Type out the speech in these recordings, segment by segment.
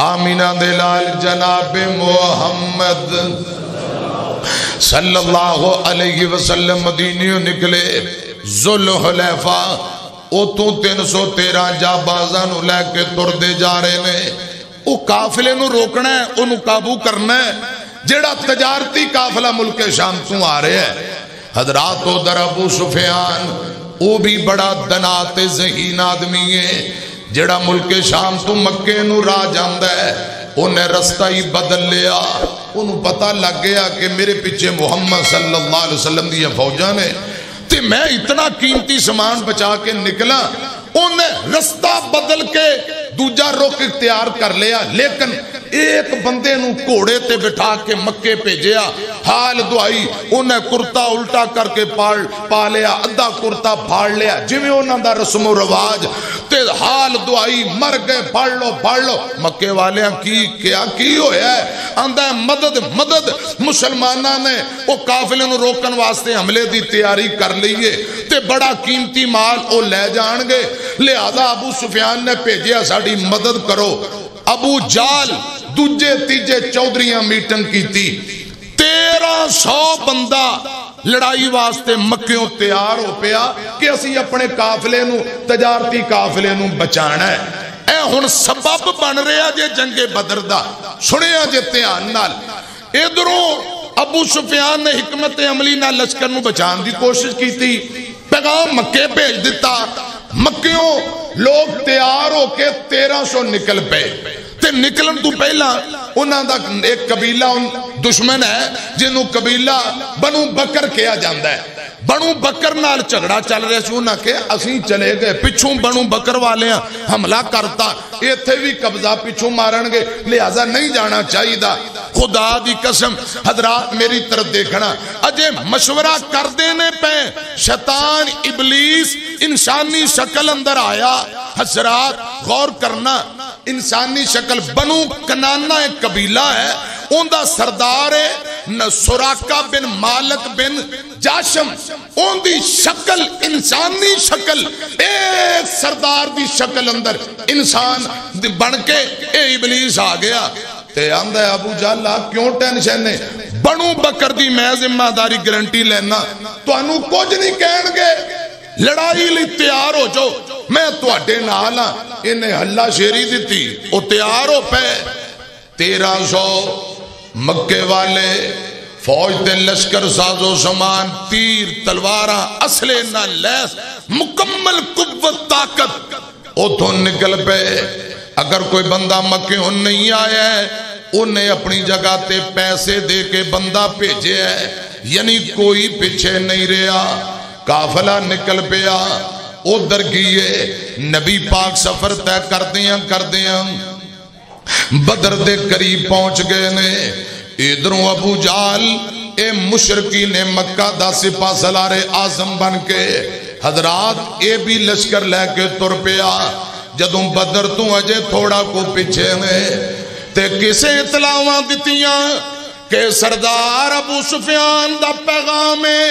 آمینہ دلال جناب محمد صلی اللہ علیہ وسلم مدینیوں نکلے ذوالحلیفہ اتوں 313 جا بازاں نو لے کے تر دے جا رہے نے. او قافلے نو روکنا ہے, انہوں قابو کرنا ہے جیڑا تجارتی قافلہ ملک شام تو آ رہے ہے. حضرات ادھر ابو سفیان او بھی بڑا دنات ذہین آدمی ہے جیڑا ملک شام تو مکے نو راہ جاندہ ہے. انہیں رستہ ہی بدل لیا, انہوں پتہ لگ گیا کہ میرے پیچھے محمد صلی اللہ علیہ وسلم دی فوجاں نے تے میں اتنا قیمتی سامان بچا کے نکلا. انہیں رستہ بدل کے دوجا رخ اختیار کر لیا, لیکن ایک بندے نو گھوڑے تے بٹھا کے مکے بھیجیا. حال دعائی انہیں کرتا الٹا کر کے پا لیا, ادھا کرتا پھاڑ لیا جویں انہاں دا رسم و رواج تے حال دعائی مر گئے. پھاڑ لو مکے والیاں کی ہویا ہے؟ آندہ ہے مدد. مسلمانہ نے وہ قافلے نو روکن واسطے حملے دی تیاری کر لیے تے بڑا قیمتی مال او لے جان گے. لہذا ابو سفیان نے بھیجیا ساڑی مدد کرو. ابو جال دوجے تیجے چودھریاں میٹنگ کی تھی. 1300 بندہ لڑائی واسطے مکیوں تیار ہو پیا کہ اسی اپنے قافلے نو تجارتی قافلے نو بچانا ہے. اے ہن سبب بن رہا جے جنگ بدر دا. سنیا جے دھیان نال. ادھروں ابو سفیان نے حکمت عملی نہ لشکر نو بچان دی کوشش کی تھی, پیغام مکے بھیج دیتا. مکیوں لوگ تیار ہو کے 1300 نکل پے تے نکلن تو پہلا انہاں دا ایک قبیلہ دشمن ہے جنہوں قبیلہ بنو بکر کیا جاندہ ہے. بنو بکر نال جھگڑا چل رہے سے انہاں کہ اسیں چلے گئے پچھوں بنو بکر والے حملہ کرتا ایتھے بھی قبضہ پچھوں مارن گے, لہذا نہیں جانا چاہیے دا. خدا دی قسم حضرات میری طرف دیکھنا اجے مشورہ کر دینے پہ شیطان ابلیس انسانی شکل اندر آیا. حضرات غور کرنا, انسانی شکل بنو کنانہ ایک قبیلہ ہے, ان دا سردار ہے سراقہ بن مالک بن جاشم. ان دی شکل انسانی شکل, ایک سردار دی شکل اندر انسان بن کے اے ابلیس آ گیا. تے آندہ ہے ابو جہل کیوں ٹینشن ہے؟ بنو بکر دی میں ذمہ داری گارنٹی لینا, تو انہوں کچھ نہیں کہن گے, لڑائی لی تیار ہو جو, میں تو اڈے نالا. انہیں ہلا شیری دیتی او تیار ہو پہ. 1300 مکے والے فوج تے لشکر سازو سامان تیر تلواراں اسلحے نہ لیس مکمل قوت طاقت او تو نکل پہ. اگر کوئی بندہ مکے ہن نہیں آیا ہے انہیں اپنی جگہ تے پیسے دے کے بندہ بھیجے ہے, یعنی کوئی پیچھے نہیں رہا. قافلہ نکل پیا ادھر گئے. نبی پاک سفر طے کر دیاں بدر دے قریب پہنچ گئے نے. ادھروں ابو جال اے مشرکین مکہ دا سپاہ سالار اعظم بن کے حضرات اے بھی لشکر لے کے تر پیا. جدوں بدر تو اجے تھوڑا کو پیچھے میں تے کسے اطلاعاں دتیاں کہ سردار ابو سفیان دا پیغام ہے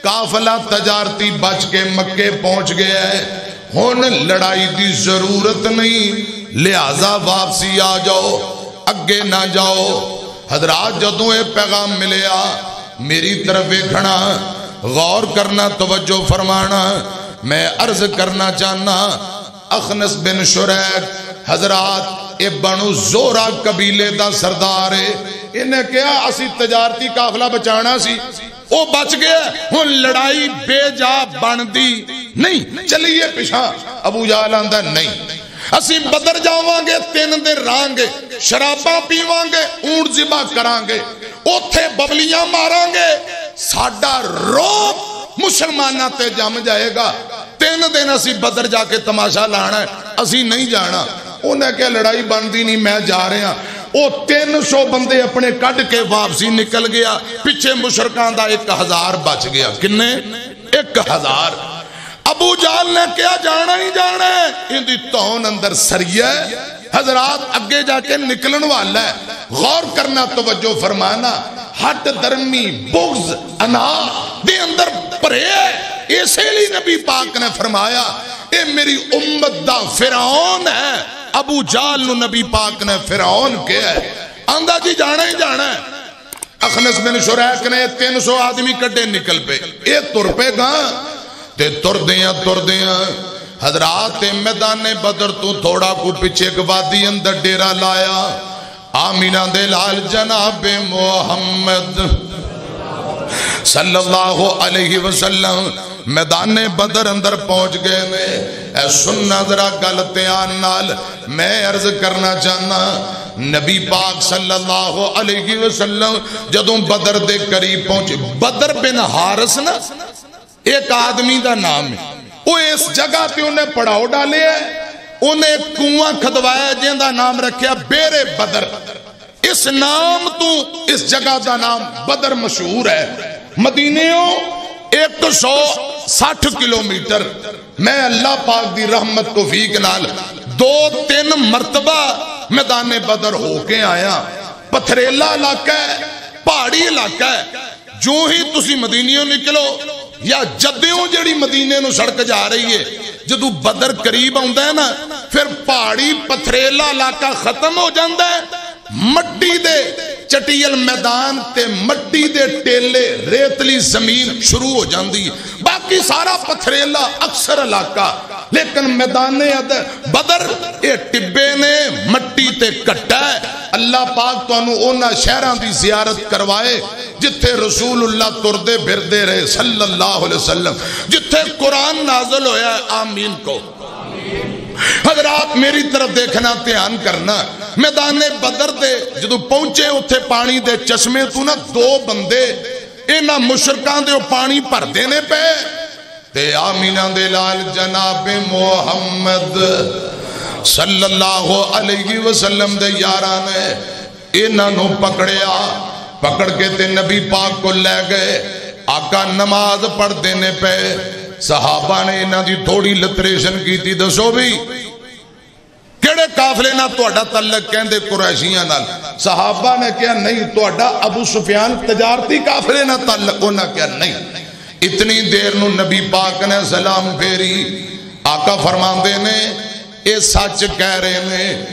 قافلہ تجارتی بچ کے مکے پہنچ گیا ہے, ہن لڑائی دی ضرورت نہیں, لہذا واپسی آ جاؤ, اگے نہ جاؤ. حضرات جدوں اے پیغام ملیا میری طرف دیکھنا, غور کرنا, توجہ فرمانا. میں عرض کرنا چاہنا اخنس بن شریک حضرات اے بنو زورا قبیلے دا سردار ہے. انہیں کیا اسی تجارتی قافلہ بچانا سی, او بچ گیا. ہن لڑائی بے جا بن دی نہیں, چلیے پیچھا. ابو جہل آندا نہیں, اسی بدر جاواں گے 3 دن رہاں گے, شراباں پیواں گے, اونٹ ذبح کران گے, اوتھے ببلیاں ماراں گے, ساڈا روب مسلماناں تے جم جائے گا. 3 دن اسی بدر جا کے تماشا لانا ہے, اسی نہیں جانا. انہیں کہ لڑائی بندی نہیں, میں جا رہے ہیں. او 300 بندے اپنے کٹ کے واپسی نکل گیا. پیچھے مشرکان دا 1000 بچ گیا. کنے 1000. ابو جہل نے کیا جانا ہی جانا ہے, ان دی تون اندر سریہ ہے. حضرات اگے جا کے نکلن والا ہے. غور کرنا, توجہ فرمانا. ہٹ درمی بغض انا دے اندر پرے ہے. اسے لیے نبی پاک نے فرمایا اے میری امت دا فرعون ہے, ابو جال نو نبی پاک نے فرعون کیا ہے آندہ جی جانا ہی جانا ہے اخنس بن شریک نے 300 آدمی کڈے نکل پہ اے تر پہ گاں تے تر دیاں حضرات میدان بدر تو تھوڑا کو پچھے ایک وادی اندر ڈیرا لایا آمینہ دے لال جناب محمد صلی اللہ علیہ وسلم میدان بدر اندر پہنچ گئے میں اے سننا ذرا گلتیان نال میں عرض کرنا چاہنا نبی پاک صلی اللہ علیہ وسلم جدوں بدر دے قریب پہنچے بدر بن حارس نا ایک آدمی دا نام ہے وہ اس جگہ پہ انہیں پڑھاؤ ڈالے ہے انہیں کنواں کھدوایا جن دا نام رکھیا بیر بدر اس نام تو اس جگہ دا نام بدر مشہور ہے مدینیوں 160 کلومیٹر میں اللہ پاک دی رحمت توفیق نال 2-3 مرتبہ میدان بدر ہو کے آیا پتھریلا علاقہ ہے پہاڑی علاقہ ہے جو ہی تسی مدینیوں نکلو یا جدیوں جڑی مدینے نو سڑک جا رہی ہے جدو بدر قریب آندا ہے نا پھر پہاڑی پتھریلا علاقہ ختم ہو جاندا ہے مٹی دے چٹیل میدان تے مٹی دے ٹیلے ریتلی زمین شروع ہو جاندی باقی سارا پتھریلا اکثر علاقہ لیکن میدان بدر اے ٹبے نے مٹی تے کٹا ہے اللہ پاک تو انہوں اونا شہران دی زیارت کروائے جتھے رسول اللہ تردے بھردے رہے صلی اللہ علیہ وسلم جتھے قرآن نازل ہویا ہے آمین کو حضرات میری طرف دیکھنا دھیان کرنا میدان بدر دے جدو پہنچے اتھے پانی دے چشمے تو نا 2 بندے اینا مشرکان دے پانی پر دینے پہ تے آمینہ دے لال جناب محمد صلی اللہ علیہ وسلم دے یارانے اینا نو پکڑ کے تے نبی پاک کو لے گئے آقا نماز پڑھ دینے پہ صحابہ نے انہاں دی تھوڑی لتریشن کی تھی دسو بھی کیڑے قافلے نہ توڑا تعلق کہندے قریشیاں نال صحابہ نے کیا نہیں توڑا ابو سفیان تجارتی قافلے نہ تعلق ہونا کیا نہیں اتنی دیر نو نبی پاک نے سلام پھیری آقا فرماندے نے اے سچ کہہ رہے ہیں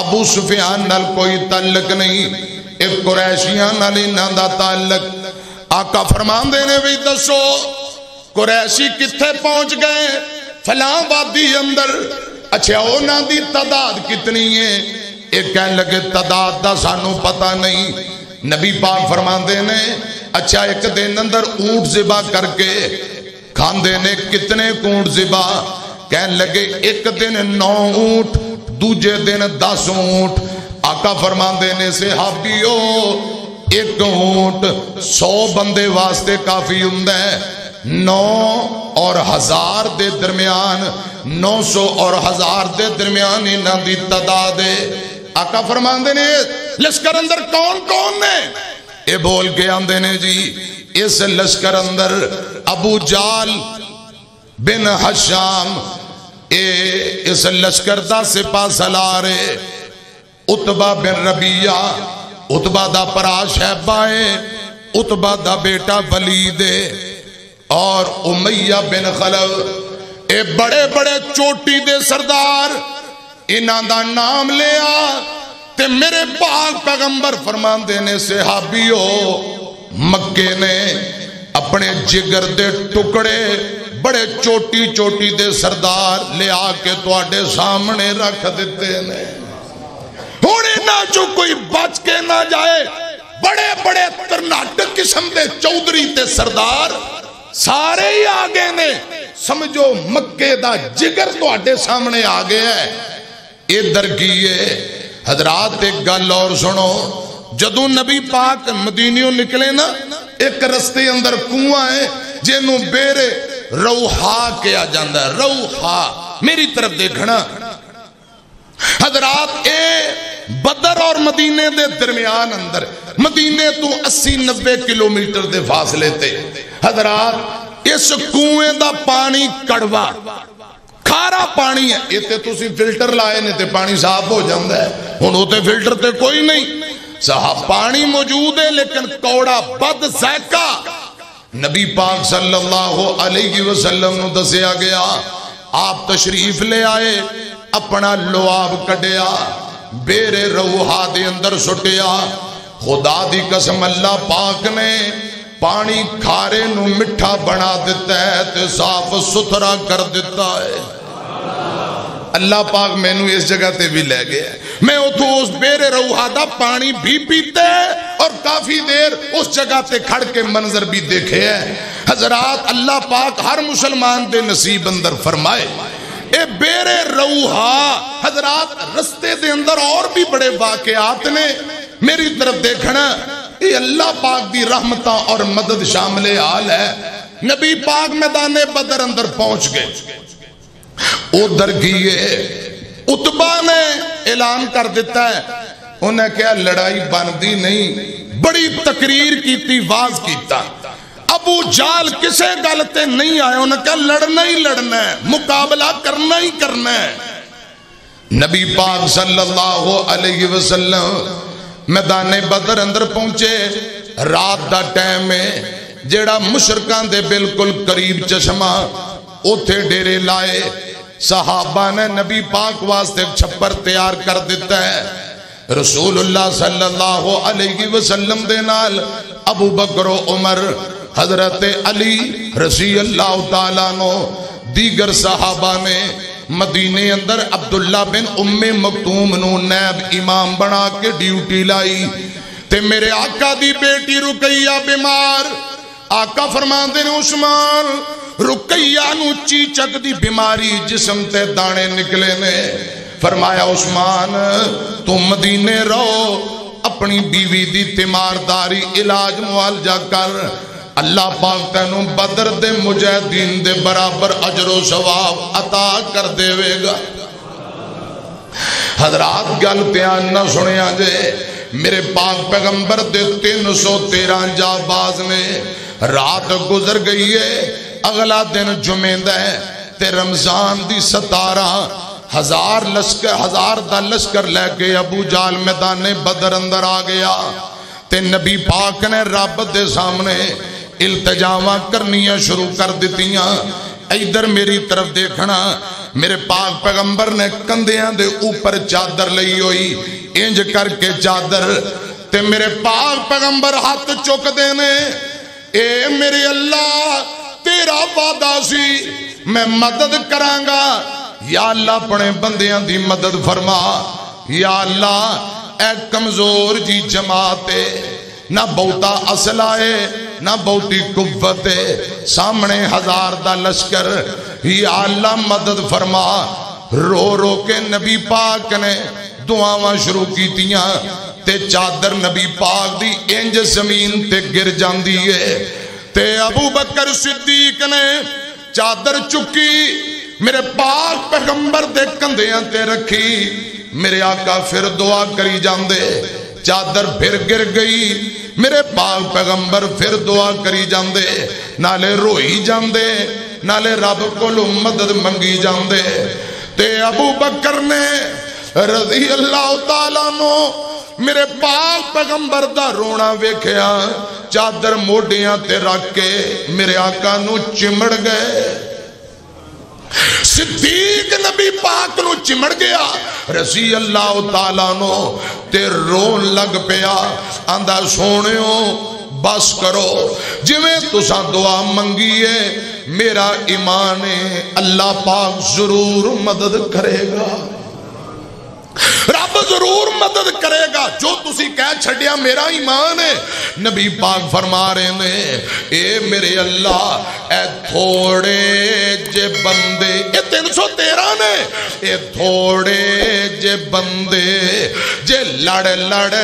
ابو سفیان نال کوئی تعلق نہیں ایک قریشیاں نال انہاں دا تعلق آقا فرماندے نے بھی دسو قریشی کتھے پہنچ گئے فلاں وادی اندر اچھا اونا دی تعداد کتنی ہے ایک کہنے لگے تعداد دا سانو پتہ نہیں نبی پاک فرماندے نے اچھا ایک دن اندر اونٹ ذبح کر کے کھاندے نے کتنے اونٹ ذبح کہنے لگے ایک دن 9 اونٹ دوجے دن 10 اونٹ آقا فرماندے نے صحابیو ایک اونٹ 100 بندے واسطے کافی ہوندہ ہے 9 اور 1000 دے درمیان 900 اور 1000 دے درمیان انہاں دی تعداد ہے آقا فرماندے نے لشکر اندر کون کون نے اے بول کے آندے نے جی اس لشکر اندر ابو جال بن حشام اس لشکر دا سپاہ سالار عتبہ بن ربیعہ عتبہ دا پرا شیبہ ہے عتبہ دا بیٹا ولید اور امیہ بن خلف اے بڑے بڑے چوٹی دے سردار انہاں دا نام لیا تے میرے پاک پیغمبر فرمان دینے صحابیو مکے نے اپنے جگر دے ٹکڑے بڑے چوٹی چوٹی دے سردار لے آکے تواڈے سامنے رکھ دیتے نے ہونے نہ جو کوئی بچ کے نہ جائے بڑے بڑے ترناٹک قسم دے چودری تے سردار سارے ہی آگے نے سمجھو مکے دا جگر تو آٹے سامنے آگے ہے ادھر کیے حضرات ایک گل اور سنو جدو نبی پاک مدینیوں نکلے نا ایک رستے اندر کنواں ہے جنہوں بیرے روحا کیا جاندہ ہے روحا میری طرف دیکھنا حضرات بدر اور مدینے دے درمیان اندر مدینے تو 80-90 کلومیٹر دے فاصلے تے حضرات اس کنویں دا پانی کڑوا کھارا پانی ہے یہ تے تسی فلٹر لائے نے تے پانی صاف ہو جاندہ ہے انہوں تے فلٹر تے کوئی نہیں صاحب پانی موجود ہے لیکن کوڑا بد ذائقہ نبی پاک صلی اللہ علیہ وسلم نے دسیا گیا آپ تشریف لے آئے اپنا لعاب کڈیا بیرے روحا دے اندر سٹیا خدا دی قسم اللہ پاک نے پانی کھارے نو مٹھا بنا دیتا ہے تے صاف ستھرا کر دیتا ہے اللہ پاک میں نو اس جگہ تے بھی لے گیا میں اتھو اس بیرے روحا دا پانی بھی پیتے اور کافی دیر اس جگہ تے کھڑ کے منظر بھی دیکھے ہے حضرات اللہ پاک ہر مسلمان دے نصیب اندر فرمائے اے بیرے روحا حضرات رستے دے اندر اور بھی بڑے واقعات نے میری طرف دیکھنا یہ اللہ پاک دی رحمتہ اور مدد شامل حال ہے نبی پاک میدان بدر اندر پہنچ گئے ادھر کیے عتبہ نے اعلان کر دیتا ہے انہیں کیا لڑائی بندی نہیں بڑی تقریر کیتی واز کیتا ابو جال کسے گلتے نہیں آئے انہیں کہا لڑنا ہی لڑنا ہے مقابلہ کرنا ہی کرنا ہے نبی پاک صلی اللہ علیہ وسلم میدان بدر اندر پہنچے رات دا ٹائم میں جیڑا مشرکان دے بالکل قریب چشمہ اوتھے ڈیرے لائے صحابہ نے نبی پاک واسطے چھپر تیار کر دیتا ہے رسول اللہ صلی اللہ علیہ وسلم دے نال ابو بکر و عمر حضرت علی رضی اللہ تعالیٰ نو دیگر صحابہ نے مدینے اندر عبداللہ بن ام مکتوم نو نیب امام بنا کے ڈیوٹی لائی تے میرے آقا دی بیٹی رقیہ بیمار آقا فرماندے نے عثمان رقیہ نو چیچک دی بیماری جسم تے دانے نکلے نے فرمایا عثمان تم مدینے رہو اپنی بیوی دی تیمارداری علاج معالجہ کر اللہ پاک تینو بدر دے مجاہدین دے برابر اجر و ثواب عطا کر دے وے گا حضرات گلتیاں نہ سنیا جے میرے پاک پیغمبر دے 313 جاباز نے رات گزر گئی ہے اگلا دن جمعہ ہے تے رمضان دی 17,000 دا لشکر لے کے ابو جال میدان بدر اندر آ گیا تے نبی پاک نے رب دے سامنے التجاواں کرنیاں شروع کر دیتیاں ادھر میری طرف دیکھنا میرے پاک پیغمبر نے کندیاں دے اوپر چادر لئی ہوئی انج کر کے چادر تے میرے پاک پیغمبر ہاتھ چک دینے اے میرے اللہ تیرا وعدہ سی میں مدد کرانگا یا اللہ اپنے بندیاں دی مدد فرما یا اللہ اے کمزور جی جماعت نہ بہتا اسلحے نہ بہتی قوت سامنے 1000 دا لشکر یا اللہ مدد فرما رو رو کے نبی پاک نے دعاواں شروع کیتیاں تے چادر نبی پاک دی انج زمین تے گر جاندی ہے تے ابو بکر صدیق نے چادر چکی میرے پاک پیغمبر دے کندیاں تے رکھی میرے آقا پھر دعا کری جاندے چادر پھر گر گئی میرے پاک پیغمبر پھر دعا کری جاندے نالے روئی جاندے نالے رب کو مدد منگی جاندے تے ابو بکر نے رضی اللہ تعالیٰ نو میرے پاک پیغمبر دا رونا ویکھیا چادر موڑیاں تے رکھ کے میرے آقا نو چمڑ گئے صدیق نبی پاک نو چمڑ گیا رضی اللہ تعالیٰ نو تے رون لگ پیا آندہ سونیوں بس کرو جویں تساں دعا منگیے میرا ایمان ہے اللہ پاک ضرور مدد کرے گا رب ضرور مدد کرے گا جو تسی کہہ چھڑیا میرا ایمان ہے نبی پاک فرما رہے ہیں اے میرے اللہ اے تھوڑے جے بندے اے 313 نے اے تھوڑے جے بندے جے لڑ لڑ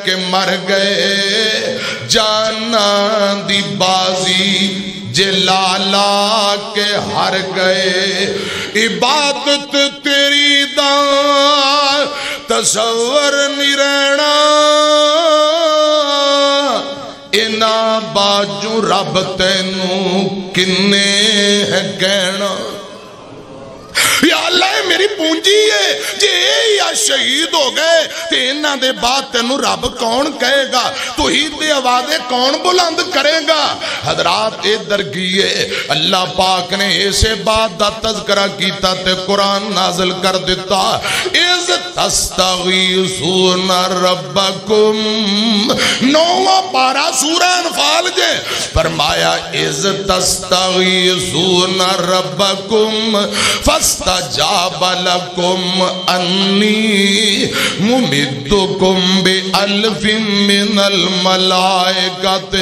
کے مر گئے جانا دی بازی جے لالا کے ہر گئے عبادت تیری دان تصور نہیں رہنا اینا باجو رب تینوں کنے ہے کہنا یا اللہ میری پونجی ہے جے یا شہید ہو گئے تے انہاں دے بعد تینوں رب کون کہے گا توحید دے آوازے کون بلند کرے گا حضرات ادھر کیے اللہ پاک نے ایسے بات دا تذکرہ کیتا تے قرآن نازل کر دیتا اِذْ تَسْتَغِيثُونَ رَبَّكُمْ نوواں پارا سورہ انفال جے فرمایا اِذْ تَسْتَغِيثُونَ رَبَّكُمْ فَاسْتَجَابَ لَكُمْ أَنِّي مُمِدُّكُمْ بِأَلْفٍ مِّنَ الْمَلَائِكَةِ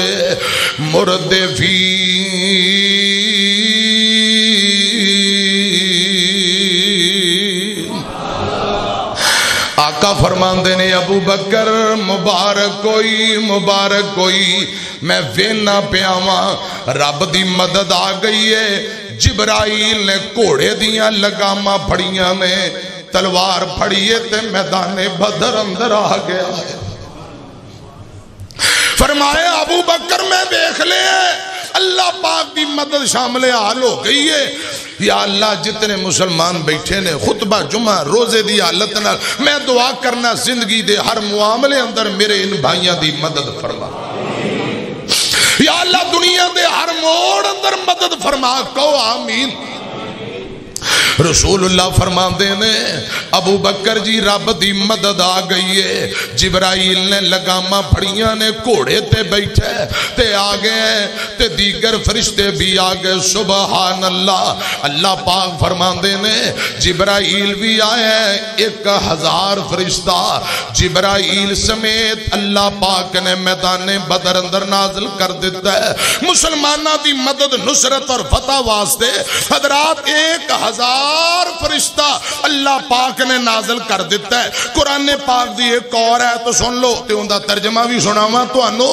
مُرْدِفِينَ آقا فرماندے نے ابو بکر مبارک کوئی میں وینا پیاواں رب دی مدد آ گئی ہے جبرائیل نے گھوڑے دیاں لگاماں پھڑیاں نے تلوار پھڑیے تے میدان بدر اندر آ گیا ہے فرمائے ابو بکر میں دیکھ لے اللہ پاک دی مدد شامل حال ہو گئی ہے یا اللہ جتنے مسلمان بیٹھے نے خطبہ جمعہ روزے دی حالت نال میں دعا کرنا زندگی دے ہر معاملے اندر میرے ان بھائیاں دی مدد فرما یا اللہ دنیا دے ہر موڑ اندر مدد فرما کہو آمین رسول اللہ فرماندے نے ابو بکر جی رب دی مدد آ گئی ہے جبرائیل نے لگاماں پھڑیاں نے گھوڑے تے بیٹھے تے آگئے تے دیگر فرشتے بھی آگئے سبحان اللہ اللہ پاک فرماندے نے جبرائیل بھی آئے 1000 فرشتہ جبرائیل سمیت اللہ پاک نے میدان بدر اندر نازل کر دیتا ہے مسلمانہ دی مدد نصرت اور فتح واسطے حضرات 1000 فرشتہ اللہ پاک نے نازل کر دیتا ہے قرآن پاک دی ایک اور ہے تو سن لو تے اندہ ترجمہ بھی سناواں تو انو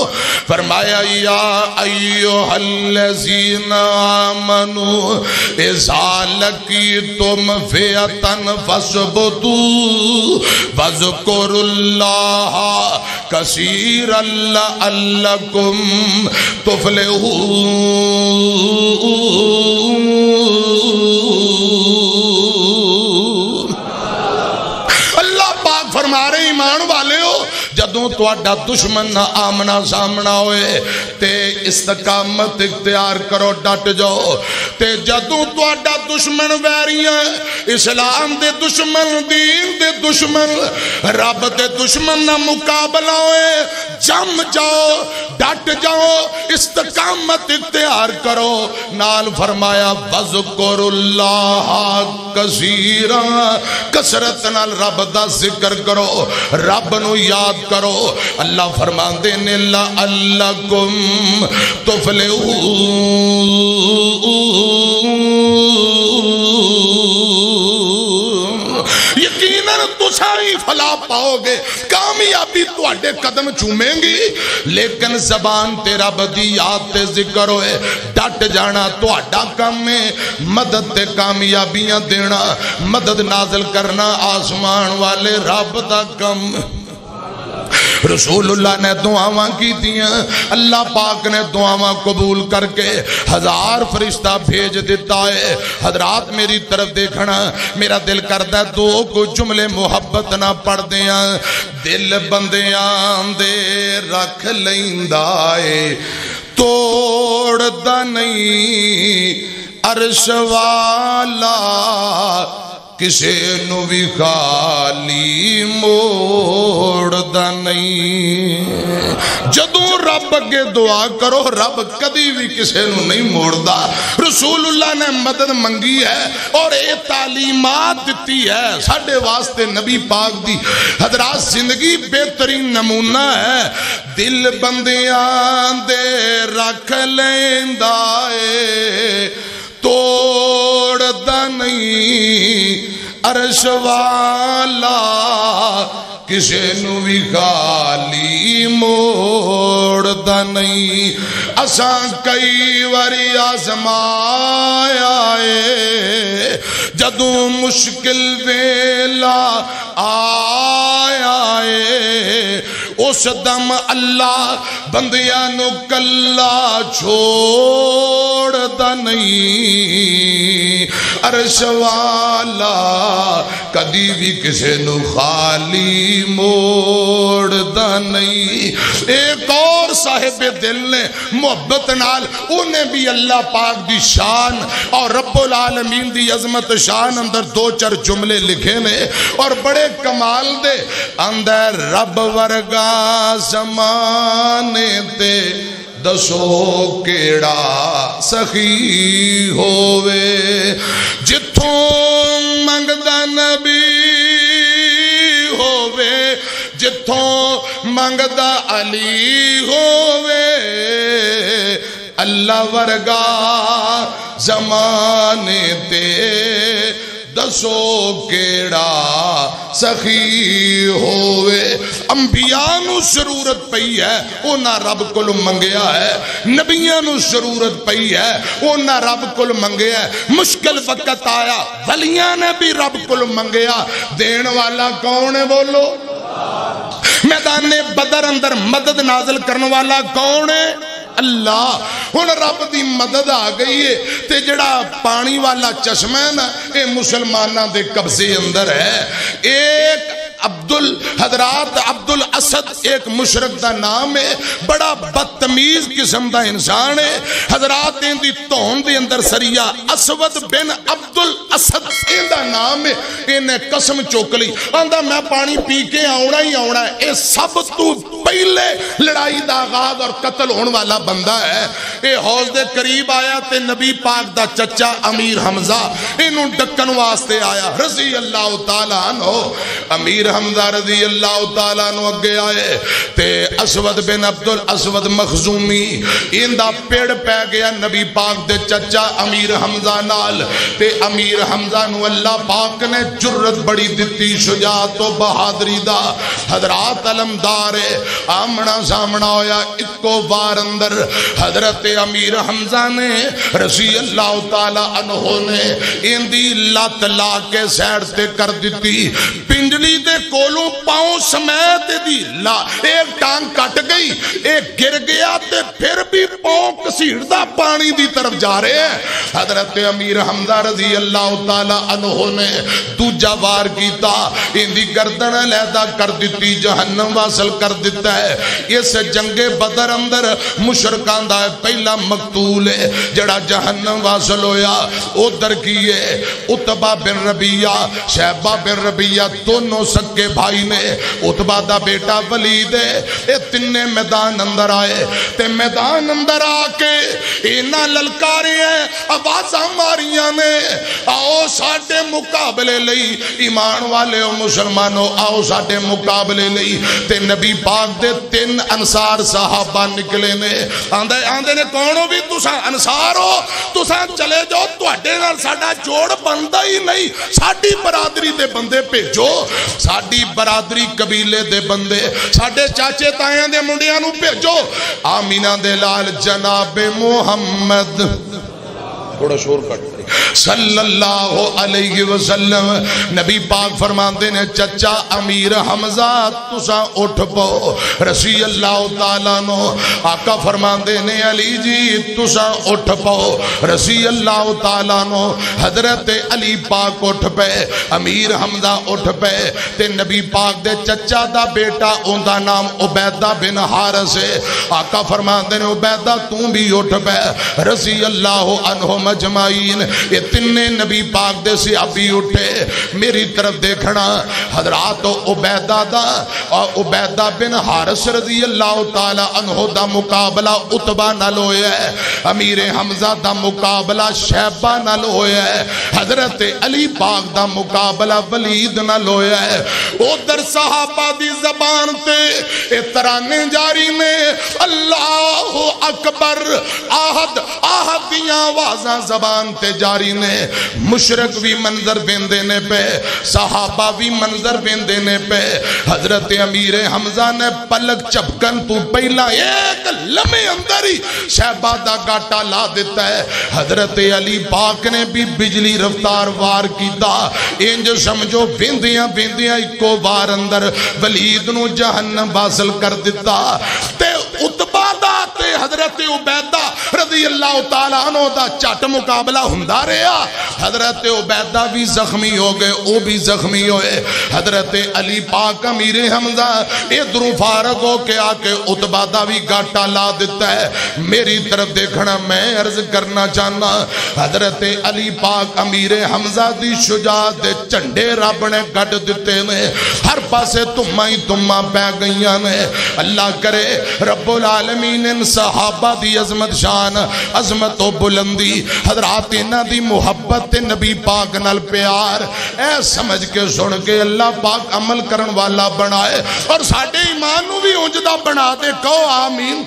فرمایا یا ایوہ الذین آمنوا اذا لقیتم فئۃ فاثبتوا واذکروا اللہ کثیرا لعلکم تفلحون فرما رہے ایمان والے ہو جدوں تو اڈا دشمن نہ آمنا سامنا ہوئے تے استقامت اختیار کرو ڈٹ جاؤ تے جدوں تو اڈا دشمن ویریاں اسلام دے دشمن دین دے دشمن رب دے دشمن نہ مقابلہ ہوئے جم جاؤ ڈٹ جاؤ استقامت اختیار کرو نال فرمایا وَذْكُرُ اللَّهَ كَثِيرًا کثرت نال رب دا ذکر کرو رب نو یاد کرو اللہ فرماندے نے لَعَلَّكُمْ تُفْلِحُونَ یقیناً تسائی فلا پاؤ گے کامیابی تواڈے قدم چومیں گی لیکن زبان تیرا بدی یاد تے ذکر ہوئے ڈٹ جانا تواڈا کم میں مدد تے کامیابیاں دینا مدد نازل کرنا آسمان والے رب دا کم رسول اللہ نے دعاواں کی دیاں اللہ پاک نے دعاواں قبول کر کے 1000 فرشتہ بھیج دیتا ہے حضرات میری طرف دیکھنا میرا دل کردہ دو کو جملے محبت نہ پڑھ دیاں دل بندیاں دے رکھ لیندائے توڑ دا نہیں عرش والا کسے نو بھی خالی موڑ دا نہیں جدوں رب اگے دعا کرو رب کدی بھی کسے نو نہیں موڑ دا رسول اللہ نے مدد منگی ہے اور اے تعلیمات دیتی ہے ساڑھے واسطے نبی پاک دی حضرات زندگی بہترین نمونہ ہے دل بندیاں دے رکھ لیندائے توڑ دا نہیں عرش والا کسے نو بھی خالی موڑ دا نہیں اساں کئی واری آزمایا ہے جدوں مشکل ویلا آیا ہے اس دم اللہ بندیاں نو کلا چھوڑ دا نہیں عرش والا کدی بھی کسے نو خالی موڑ دا نہیں ایک اور صاحب دل نے محبت نال انہیں بھی اللہ پاک دی شان اور رب العالمین دی عظمت شان اندر دو چار جملے لکھے نے اور بڑے کمال دے اندر رب ورگا زمانے تے دسو کیڑا سخی ہووے جتھوں منگدا نبی ہووے جتھوں منگدا علی ہووے اللہ ورگا زمانے تے دسو کیڑا سخی ہوئے انبیاء نو ضرورت پئی ہے اونا رب کل منگیا ہے نبیاں نو ضرورت پئی ہے اونا رب کل منگیا ہے مشکل وقت آیا ولیاں نے بھی رب کل منگیا دین والا کون ہے بولو میدان بدر اندر مدد نازل کرنے والا کون ہے اللہ ہن رب دی مدد آ گئی ہے تے جڑا پانی والا چشمہ ہے نا اے مسلمانہ دے قبضے اندر ہے ایک حضرات عبد الاسد ایک مشرک دا نام ہے بڑا بدتمیز قسم دا انسان ہے حضرات دی تون دے اندر سریہ اسود بن عبد الاسد دا نام ہے انہیں قسم چوکلی آندہ میں پانی پی کے آونا ہی آونا ہے اے سب تو پہلے لڑائی دا آغاز اور قتل ہون والا بندہ ہے اے حوض دے قریب آیا تے نبی پاک دا چچا امیر حمزہ انہوں ڈکن واسطے آیا رضی اللہ تعالیٰ عنہ امیر حمزہ رضی اللہ تعالیٰ عنہ اگے آئے تے اسود بن عبد الاسود مخزومی اندہ پیڑ پہ گیا نبی پاک دے چچا امیر حمزہ نال تے امیر حمزہ نو اللہ پاک نے جرت بڑی دیتی شجاعت و بہادری دا حضرات علمدار آمنا سامنا ہویا اکو بار اندر حضرت امیر حمزہ نے رضی اللہ تعالیٰ عنہ نے اندی لات لا کے سیڑ تے کر دیتی پنجلی دے کولوں پاؤں سمیت دی لا ایک ٹانگ کٹ گئی ایک گر گیا تے پھر بھی پاؤں کسیڑدہ پانی دی طرف جا رہے ہیں حضرت امیر حمزہ رضی اللہ تعالیٰ عنہ نے دوجہ وار کیتا اندی گردن علیحدہ کر دیتی جہنم واصل کر دیتا ہے اس جنگ بدر اندر مشرکان دا پہلا مقتول ہے جڑا جہنم واصل ہویا ادھر کیے عتبہ بن ربیہ شیبہ بن ربیہ دونوں سکے بھائی نے عتبہ دا بیٹا ولید ہے اے تنے میدان اندر آئے تے میدان اندر آکے اینا للکارے ہیں آوازاں ماریاں نے آؤ ساڑھے مقابلے لئی ایمان والے و مسلمانوں آؤ ساڑھے مقابلے لئی تے نبی پاک دے 3 انصار صحابہ نکلے نے آندے نے کونوں بھی تساں انصار ہو تساں چلے جاؤ تو اڈے نال ساڑھا جوڑ بندہ ہی نہیں ساڑھی برادری دے بندے بھیجو ساڑھی برادری قبیلے دے بندے ساڑھے چاچے تائیاں دے منڈیاں نو بھیجو آمینہ دے لال جناب محمد تھوڑا شور کٹ صلی اللہ علیہ وسلم نبی پاک فرماندے نے چچا امیر حمزہ تسا اٹھ پو رسی اللہ تعالیٰ نو آقا فرماندے نے علی جی تسا اٹھ پو رسی اللہ تعالیٰ نو حضرت علی پاک اٹھ پے امیر حمزہ اٹھ پے تے نبی پاک دے چچا دا بیٹا ان دا نام عبیدہ بن حارث ہے آقا فرماندے نے عبیدہ توں بھی اٹھ پے رسی اللہ عنہ مجمعین یہ تنے نبی پاک دے سے ابھی اٹھے میری طرف دیکھنا حضرات عبیدہ دا اور عبیدہ بن حارث رضی اللہ تعالی عنہ دا مقابلہ عتبہ نال ہویا ہے امیر حمزہ دا مقابلہ شیبہ نال ہویا ہے حضرت علی پاک دا مقابلہ ولید نال ہویا ہے ادھر صحابہ دی زبان تے ترانے جاری میں اللہ اکبر آہد دیاں آوازاں زبان تے جاری نے مشرک بھی منظر بیندے نے پہ صحابہ بھی منظر بیندے نے پہ حضرت امیر حمزہ نے پلک چپکن تو پہلا ایک لمحے اندر ہی شہبہ دا گاٹا لا دیتا ہے حضرت علی پاک نے بھی بجلی رفتار وار کیتا انج سمجھو بیندیاں بیندیاں ایکو وار اندر ولید نو جہنم حاصل کر دیتا تے عتبہ دا تے حضرت عبیدہ رضی اللہ تعالیٰ عنہ دا چٹ مقابلہ ہندہ رہا حضرت عبیدہ بھی زخمی ہو گئے او بھی زخمی ہوئے حضرت علی پاک امیر حمزہ ادھروں فارغ ہو کے آکے عتبہ دا بھی گاٹا لا دیتا ہے میری طرف دیکھنا میں عرض کرنا چاہنا حضرت علی پاک امیر حمزہ دی شجاعت دے چنڈے رب نے گھٹ دیتے نے ہر پاسے تمہیں تمہیں پہ گئیاں نے اللہ کرے رب العالمین ان صحابہ دی عظمت شان عظمت و بلندی حضرات انہ دی محبت نبی پاک نال پیار اے سمجھ کے سن کے اللہ پاک عمل کرن والا بنائے اور ساڑھے ایمان نو بھی اونجدہ بنا دے کہو آمین